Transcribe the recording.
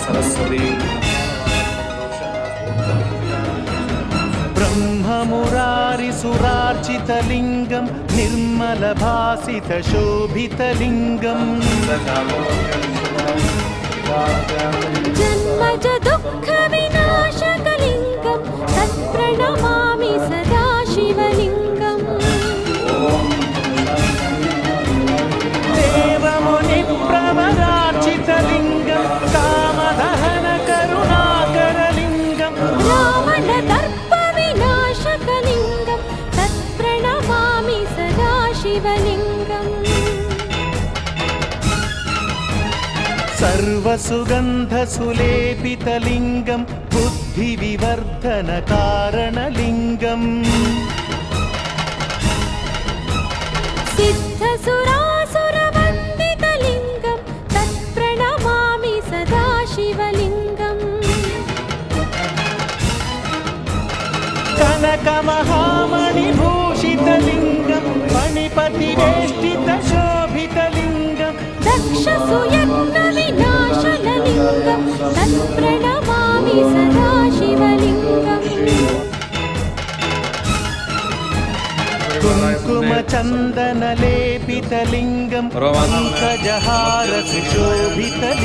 सरस्वती ब्रह्ममुरारिसुरार्चितलिङ्गं निर्मलभासितशोभितलिङ्गम् जन्मज दुःखविनाशकलिङ्गं तत्प्रणमामि सदा शिवलिङ्गम् देवमुनिप्रवरार्चितलिङ्गं कामदहनकरुणाकरलिङ्गं रावणदर्पविनाशकलिङ्गं तत्प्रणमामि सदा शिवलिङ्गम् सर्वसुगन्धसुलेपितलिङ्गं बुद्धिविवर्धनकारणलिङ्गम् सिद्धसुरासुरवन्दितलिङ्गं तत्प्रणमामि सदा शिवलिङ्गम् कनकमहामणिभूषितलिङ्गं मणिपतिवेष्टितशोभितलिङ्गं दक्षसुयज्ञविनाशनलिङ्गं तत्प्रणमामि सदा शिवलिङ्गम् कुङ्कुमचन्दनलेपितलिङ्गं पङ्कजहारसुशोभितलिङ्गम्